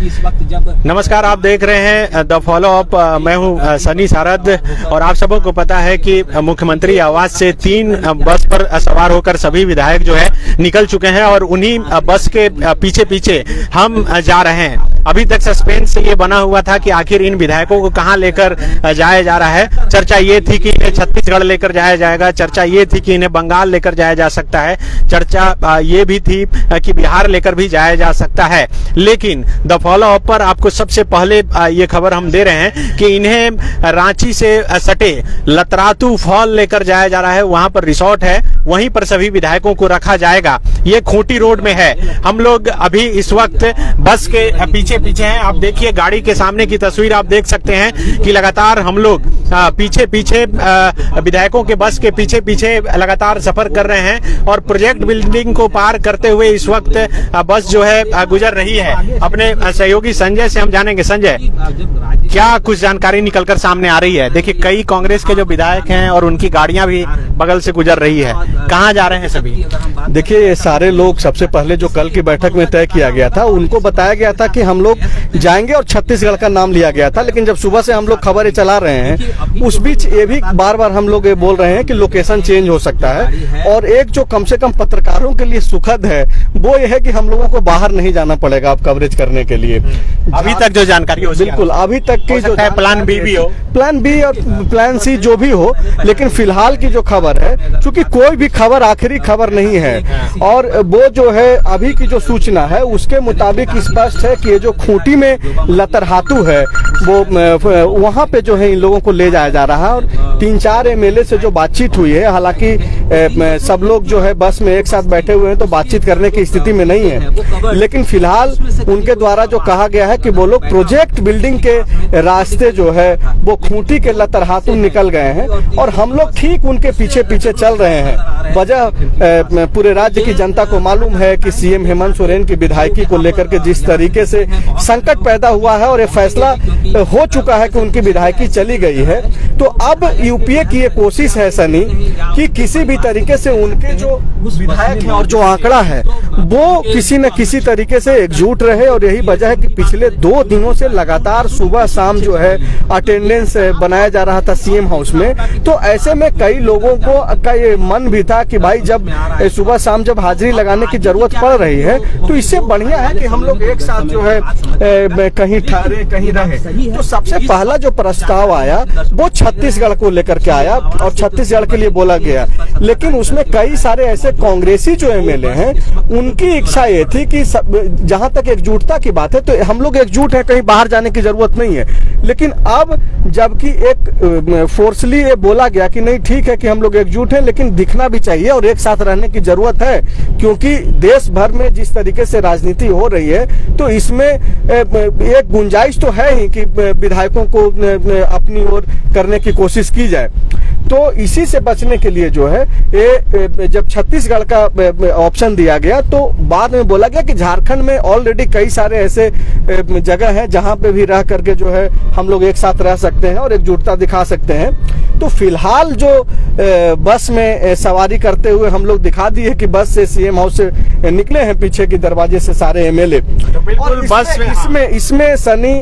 नमस्कार, आप देख रहे हैं द फॉलो अप। मैं हूं सनी सारद और आप सबों को पता है कि मुख्यमंत्री आवास से 3 बस पर सवार होकर सभी विधायक जो है निकल चुके हैं और उन्हीं बस के पीछे पीछे हम जा रहे हैं। अभी तक सस्पेंस ये बना हुआ था कि आखिर इन विधायकों को कहां लेकर जाया जा रहा है। चर्चा ये थी कि इन्हें छत्तीसगढ़ लेकर जाया जाएगा, चर्चा ये थी कि इन्हें बंगाल लेकर जाया जा सकता है, चर्चा ये भी थी कि बिहार लेकर भी जाया जा सकता है। लेकिन द फॉलो अप पर आपको सबसे पहले ये खबर हम दे रहे हैं कि इन्हें रांची से सटे लतरातू फॉल लेकर जाया जा रहा है। वहां पर रिसोर्ट है, वहीं पर सभी विधायकों को रखा जाएगा। ये खूंटी रोड में है। हम लोग अभी इस वक्त बस के पीछे पीछे हैं। आप देखिए गाड़ी के सामने की तस्वीर आप देख सकते हैं कि लगातार हम लोग पीछे पीछे विधायकों के बस के पीछे पीछे लगातार सफर कर रहे हैं और प्रोजेक्ट बिल्डिंग को पार करते हुए इस वक्त बस जो है गुजर रही है। अपने सहयोगी संजय से हम जानेंगे। संजय, क्या कुछ जानकारी निकलकर सामने आ रही है? देखिए कई कांग्रेस के जो विधायक हैं और उनकी गाड़ियां भी बगल से गुजर रही है। कहां जा रहे हैं सभी? देखिए ये सारे लोग सबसे पहले जो कल की बैठक में तय किया गया था, उनको बताया गया था कि हम लोग जाएंगे और छत्तीसगढ़ का नाम लिया गया था। लेकिन जब सुबह से हम लोग खबरें चला रहे हैं, उस बीच ये भी बार बार हम लोग ये बोल रहे हैं कि लोकेशन चेंज हो सकता है। और एक जो कम से कम पत्रकारों के लिए सुखद है वो ये है कि हम लोगों को बाहर नहीं जाना पड़ेगा अब कवरेज करने के लिए। अभी तक जो जानकारी हो, बिल्कुल अभी तक की जो प्लान बी भी हो, प्लान बी और प्लान सी जो भी हो, लेकिन फिलहाल की जो खबर है, चूंकि कोई भी खबर आखिरी खबर नहीं है और वो जो है अभी की जो सूचना है उसके मुताबिक स्पष्ट है कि ये जो खूंटी में लतरहातू है वो वहां पे जो है इन लोगों को ले जाया जा रहा है। और 3-4 एमएलए से जो बातचीत हुई है, हालांकि सब लोग जो है बस में एक साथ बैठे हुए हैं तो बातचीत करने की स्थिति में नहीं है, लेकिन फिलहाल उनके द्वारा जो कहा गया है कि वो लोग प्रोजेक्ट बिल्डिंग के रास्ते जो है वो खूंटी के लतरहातू निकल गए हैं और हम लोग ठीक उनके पीछे पीछे चल रहे हैं। वजह पूरे राज्य की जनता को मालूम है कि सीएम हेमंत सोरेन की विधायकी को लेकर के जिस तरीके से संकट पैदा हुआ है और ये फैसला हो चुका है कि उनकी विधायकी चली गई है, तो अब यूपीए की ये कोशिश है सनी कि किसी भी तरीके से उनके जो विधायक हैं और जो आंकड़ा है वो किसी न किसी तरीके से एकजुट रहे। और यही वजह है कि पिछले 2 दिनों से लगातार सुबह शाम जो है अटेंडेंस बनाया जा रहा था सीएम हाउस में। तो ऐसे में कई लोगों को का ये मन भी था कि भाई जब सुबह शाम जब हाजिरी लगाने की जरूरत पड़ रही है तो इससे बढ़िया है कि हम लोग एक साथ जो है कहीं ठहरे कहीं रहे। तो सबसे पहला जो प्रस्ताव आया वो छत्तीसगढ़ को लेकर के आया और छत्तीसगढ़ के लिए बोला गया, लेकिन उसमें कई सारे ऐसे कांग्रेसी जो एमएलए हैं उनकी इच्छा ये थी कि जहां तक एकजुटता की बात है तो हम लोग एकजुट हैं, कहीं बाहर जाने की जरूरत नहीं है। लेकिन अब जबकि एक फोर्सली ये बोला गया कि नहीं ठीक है कि हम लोग एकजुट हैं, लेकिन दिखना भी चाहिए और एक साथ रहने की जरूरत है, क्योंकि देश भर में जिस तरीके से राजनीति हो रही है तो इसमें एक गुंजाइश तो है ही कि विधायकों को अपनी ओर करने की कोशिश की जाए। तो इसी से बचने के लिए जो है ये जब छत्तीसगढ़ का ऑप्शन दिया गया तो बाद में बोला गया कि झारखंड में ऑलरेडी कई सारे ऐसे जगह हैं जहां पे भी रह करके जो है हम लोग एक साथ रह सकते हैं और एकजुटता दिखा सकते हैं। तो फिलहाल जो बस में सवारी करते हुए हम लोग दिखा दिए कि बस से सीएम हाउस से निकले हैं पीछे की दरवाजे से सारे एमएलए। और इसमें सनी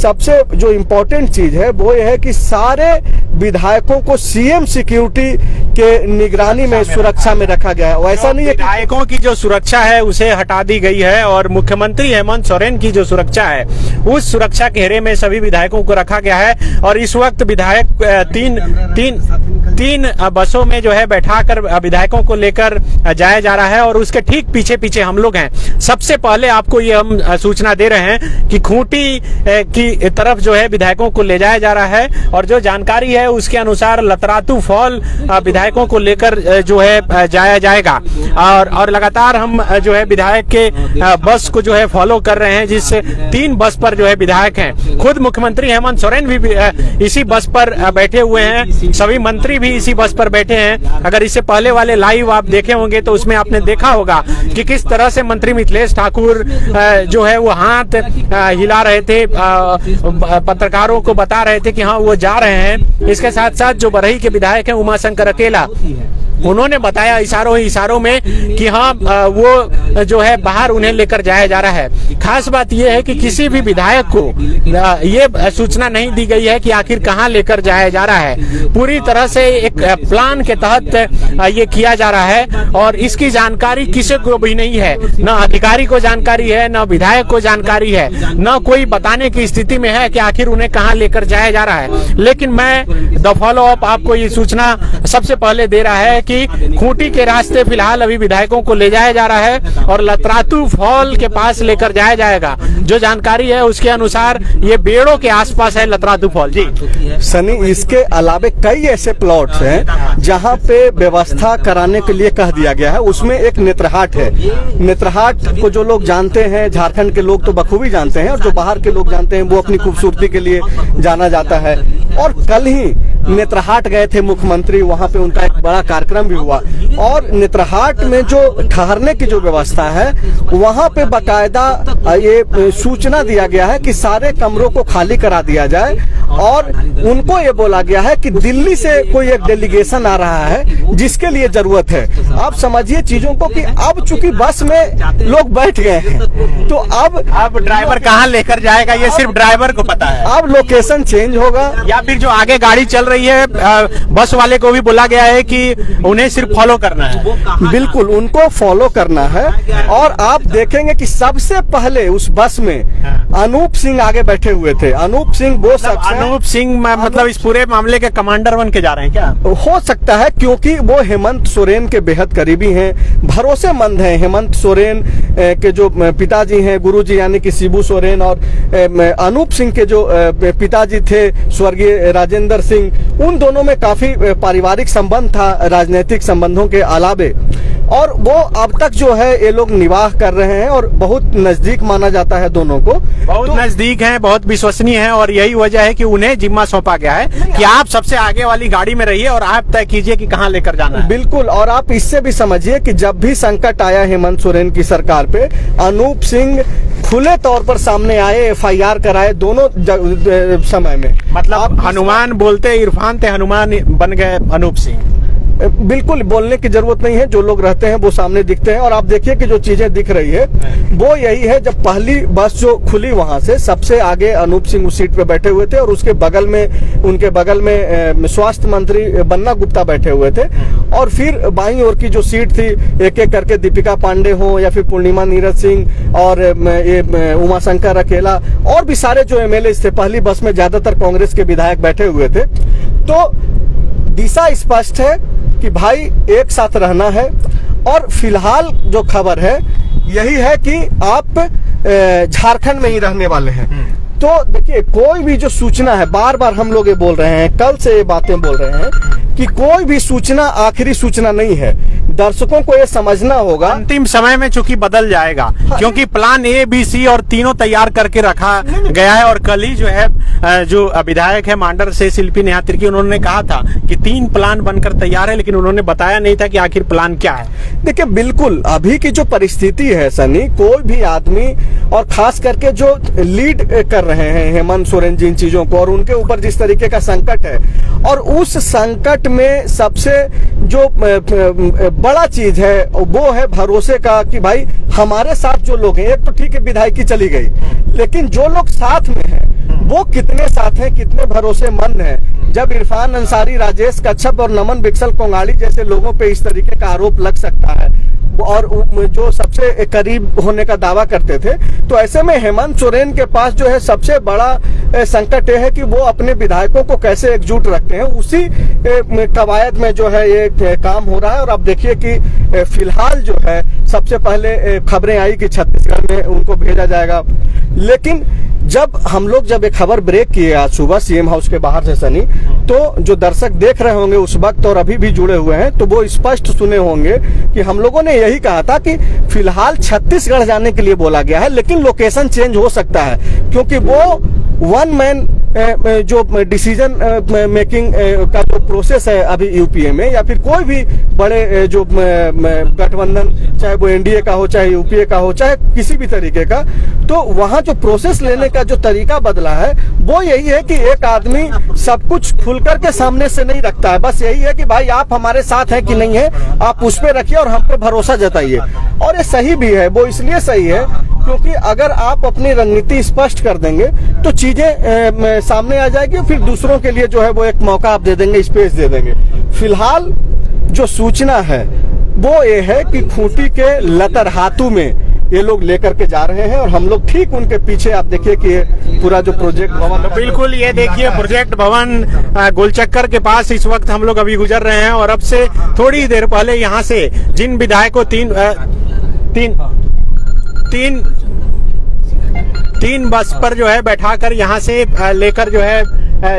सबसे जो इम्पोर्टेंट चीज है वो ये है कि सारे विधायकों को सीएम सिक्योरिटी के निगरानी में सुरक्षा में रखा गया है। वैसा नहीं है, विधायकों की जो सुरक्षा है उसे हटा दी गई है और मुख्यमंत्री हेमंत सोरेन की जो सुरक्षा है उस सुरक्षा घेरे में सभी विधायकों को रखा गया है। और इस वक्त विधायक तीन बसों में जो है बैठाकर विधायकों को लेकर जाया जा रहा है और उसके ठीक पीछे पीछे हम लोग हैं। सबसे पहले आपको ये हम सूचना दे रहे हैं कि खूंटी की तरफ जो है विधायकों को ले जाया जा रहा है और जो जानकारी है उसके अनुसार लतरातू फॉल विधायकों को लेकर जो है जाया जाएगा। और लगातार हम जो है विधायक के बस को जो है फॉलो कर रहे हैं, जिससे 3 बस पर जो है विधायक हैं। खुद मुख्यमंत्री हेमंत सोरेन भी इसी बस पर बैठे हुए हैं, सभी मंत्री भी इसी बस पर बैठे हैं। अगर इससे पहले वाले लाइव आप देखे होंगे तो उसमें आपने देखा होगा कि किस तरह से मंत्री मिथिलेश ठाकुर जो है वो हाथ हिला रहे थे, पत्रकारों को बता रहे थे कि हाँ वो जा रहे हैं। इसके साथ साथ जो बरही के विधायक हैं उमाशंकर अकेला, उन्होंने बताया इशारों में कि हाँ वो जो है बाहर उन्हें लेकर जाया जा रहा है। खास बात यह है कि किसी भी विधायक को ये सूचना नहीं दी गई है कि आखिर कहां लेकर जाया जा रहा है। पूरी तरह से एक प्लान के तहत ये किया जा रहा है और इसकी जानकारी किसी को भी नहीं है, न अधिकारी को जानकारी है, न विधायक को जानकारी है, न कोई बताने की स्थिति में है कि आखिर उन्हें कहां लेकर जाया जा रहा है। लेकिन मैं द फॉलो अप आपको ये सूचना सबसे पहले दे रहा है कि खूंटी के रास्ते फिलहाल अभी विधायकों को ले जाया जा रहा है और लतरातू फॉल के पास लेकर जाया जाएगा। जो जानकारी है उसके अनुसार ये बेड़ों के आसपास है लतरातू फॉल। जी सनी, इसके अलावे कई ऐसे प्लॉट्स हैं जहां पे व्यवस्था कराने के लिए कह दिया गया है। उसमें एक नेत्रहाट है। नेत्रहाट को जो लोग जानते हैं, झारखंड के लोग तो बखूबी जानते हैं, और जो बाहर के लोग जानते हैं वो अपनी खूबसूरती के लिए जाना जाता है। और कल ही नेत्रहाट गए थे मुख्यमंत्री, वहां पे उनका एक बड़ा कार्यक्रम भी हुआ और नेत्रहाट में जो ठहरने की जो व्यवस्था है वहां पे बाकायदा ये सूचना दिया गया है कि सारे कमरों को खाली करा दिया जाए और उनको ये बोला गया है कि दिल्ली से कोई एक डेलीगेशन आ रहा है जिसके लिए जरूरत है। आप समझिए चीजों को कि अब चूंकि बस में लोग बैठ गए हैं तो अब ड्राइवर कहाँ लेकर जाएगा ये सिर्फ ड्राइवर को पता है। अब लोकेशन चेंज होगा या फिर जो आगे गाड़ी चल रही है बस वाले को भी बोला गया है कि उन्हें सिर्फ फॉलो करना है। बिल्कुल, उनको फॉलो करना है। और आप देखेंगे कि सबसे पहले उस बस में अनूप सिंह आगे बैठे हुए थे। अनूप सिंह वो शख्स हैं, अनूप सिंह मतलब इस पूरे मामले के कमांडर बन के जा रहे हैं क्या? हो सकता है, क्योंकि वो हेमंत सोरेन के बेहद करीबी हैं, भरोसेमंद हैं। हेमंत सोरेन के जो पिताजी हैं गुरुजी यानी कि शिबू सोरेन, और अनूप सिंह के जो पिताजी थे स्वर्गीय राजेंद्र सिंह, उन दोनों में काफी पारिवारिक संबंध था राजनीतिक संबंधों के अलावे। और वो अब तक जो है ये लोग निवाह कर रहे हैं और बहुत नजदीक माना जाता है दोनों को। बहुत नजदीक हैं, बहुत विश्वसनीय हैं और यही वजह है कि उन्हें जिम्मा सौंपा गया है कि आप सबसे आगे वाली गाड़ी में रहिए और आप तय कीजिए कि कहां लेकर जाना है। बिल्कुल, और आप इससे भी समझिए कि जब भी संकट आया हेमंत सोरेन की सरकार पे, अनूप सिंह खुले तौर पर सामने आए, एफआईआर कराए दोनों समय में। मतलब हनुमान बोलते इरफान थे, हनुमान बन गए अनूप सिंह। बिल्कुल बोलने की जरूरत नहीं है, जो लोग रहते हैं वो सामने दिखते हैं। और आप देखिए कि जो चीजें दिख रही है वो यही है, जब पहली बस जो खुली वहां से सबसे आगे अनूप सिंह उस सीट पे बैठे हुए थे और उसके बगल में उनके बगल में स्वास्थ्य मंत्री बन्ना गुप्ता बैठे हुए थे। और फिर बाईं ओर की जो सीट थी एक एक करके दीपिका पांडे हो या फिर पूर्णिमा नीरज सिंह और ये उमाशंकर अकेला और भी सारे जो एमएलए थे, पहली बस में ज्यादातर कांग्रेस के विधायक बैठे हुए थे। तो दिशा स्पष्ट है कि भाई एक साथ रहना है। और फिलहाल जो खबर है यही है कि आप झारखंड में ही रहने वाले हैं। तो देखिए, कोई भी जो सूचना है, बार बार हम लोग ये बोल रहे हैं, कल से ये बातें बोल रहे हैं कि कोई भी सूचना आखिरी सूचना नहीं है। दर्शकों को ये समझना होगा अंतिम समय में चूंकि बदल जाएगा। हाँ, क्योंकि प्लान ए बी सी और तीनों तैयार करके रखा गया है। और कल ही जो है जो विधायक है मांडर से शिल्पी नेहा तिर्की, उन्होंने कहा था कि 3 प्लान बनकर तैयार है, लेकिन उन्होंने बताया नहीं था कि आखिर प्लान क्या है। देखिए, बिल्कुल अभी की जो परिस्थिति है सनी, कोई भी आदमी और खास करके जो लीड कर रहे हैं हेमंत सोरेन जी इन चीजों को, और उनके ऊपर जिस तरीके का संकट है, और उस संकट में सबसे जो बड़ा चीज है वो है भरोसे का कि भाई हमारे साथ जो लोग हैं, एक तो ठीक है विधायकी चली गई, लेकिन जो लोग साथ में हैं वो कितने साथ हैं, कितने भरोसेमंद हैं। जब इरफान अंसारी, राजेश कच्छप और नमन बिक्सल कोंगाड़ी जैसे लोगों पे इस तरीके का आरोप लग सकता है और जो सबसे करीब होने का दावा करते थे, तो ऐसे में हेमंत सोरेन के पास जो है सबसे बड़ा संकट यह है कि वो अपने विधायकों को कैसे एकजुट रखते हैं। उसी कवायद में जो है ये काम हो रहा है। और आप देखिए कि फिलहाल जो है सबसे पहले खबरें आई कि छत्तीसगढ़ में उनको भेजा जाएगा। लेकिन जब हम लोग जब एक खबर ब्रेक किए आज सुबह सीएम हाउस के बाहर से सनी, तो जो दर्शक देख रहे होंगे उस वक्त और अभी भी जुड़े हुए हैं, तो वो स्पष्ट सुने होंगे कि हम लोगों ने यही कहा था कि फिलहाल छत्तीसगढ़ जाने के लिए बोला गया है, लेकिन लोकेशन चेंज हो सकता है क्योंकि वो 1 मैन जो डिसीजन मेकिंग का जो प्रोसेस है अभी यूपीए में, या फिर कोई भी बड़े जो गठबंधन, चाहे वो एनडीए का हो, चाहे यूपीए का हो, चाहे किसी भी तरीके का, तो वहां जो प्रोसेस लेने का जो तरीका बदला है वो यही है कि एक आदमी सब कुछ खुलकर के सामने से नहीं रखता है। बस यही है कि भाई आप हमारे साथ हैं कि नहीं है, आप उस पर रखिए और हम पे भरोसा जताइए। और ये सही भी है। वो इसलिए सही है क्योंकि अगर आप अपनी रणनीति स्पष्ट कर देंगे तो चीजें सामने आ जाएगी, फिर दूसरों के लिए जो है वो एक मौका आप दे देंगे, स्पेस दे देंगे। फिलहाल जो सूचना है वो ये है कि खूंटी के लतरहातू में ये लोग लेकर के जा रहे हैं और हम लोग ठीक उनके पीछे, आप देखिए कि पूरा जो प्रोजेक्ट भवन, तो बिल्कुल ये देखिए प्रोजेक्ट भवन गोलचक्कर के पास इस वक्त हम लोग अभी गुजर रहे हैं। और अब से थोड़ी देर पहले यहाँ से जिन विधायकों तीन बस पर जो है बैठाकर यहाँ से लेकर जो है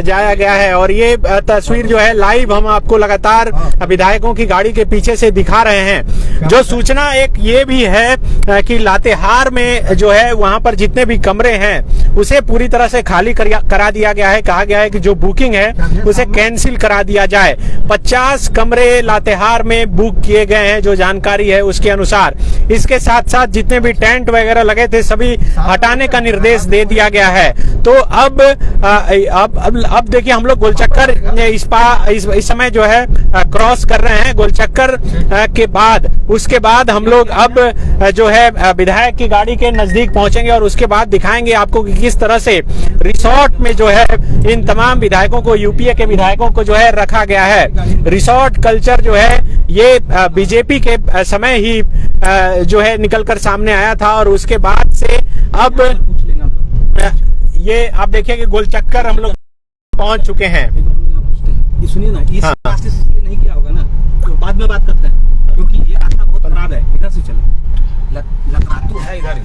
जाया गया है। और ये तस्वीर जो है लाइव हम आपको लगातार विधायकों की गाड़ी के पीछे से दिखा रहे हैं। जो सूचना एक ये भी है कि लातेहार में जो है वहां पर जितने भी कमरे हैं उसे पूरी तरह से खाली करा दिया गया है। कहा गया है कि जो बुकिंग है उसे कैंसिल करा दिया जाए। 50 कमरे लातेहार में बुक किए गए हैं जो जानकारी है उसके अनुसार। इसके साथ साथ जितने भी टेंट वगैरह लगे थे सभी हटाने का निर्देश दे दिया गया है। तो अब देखिए हम लोग गोलचक्कर इस समय जो है क्रॉस कर रहे हैं गोलचक्कर के बाद। उसके बाद हम लोग अब जो है विधायक की गाड़ी के नजदीक पहुंचेंगे और उसके बाद दिखाएंगे आपको कि किस तरह से रिसोर्ट में जो है इन तमाम विधायकों को, यूपीए के विधायकों को जो है रखा गया है। रिसोर्ट कल्चर जो है ये बीजेपी के समय ही जो है निकलकर सामने आया था और उसके बाद से अब ये आप देखिए कि गोलचक्कर हम लोग पहुंच चुके हैं। सुनिए ना, इस रास्ते से नहीं किया होगा ना तो बाद में बात करते हैं, क्योंकि ये रास्ता बहुत खराब है। इधर से चले, लखातू है इधर।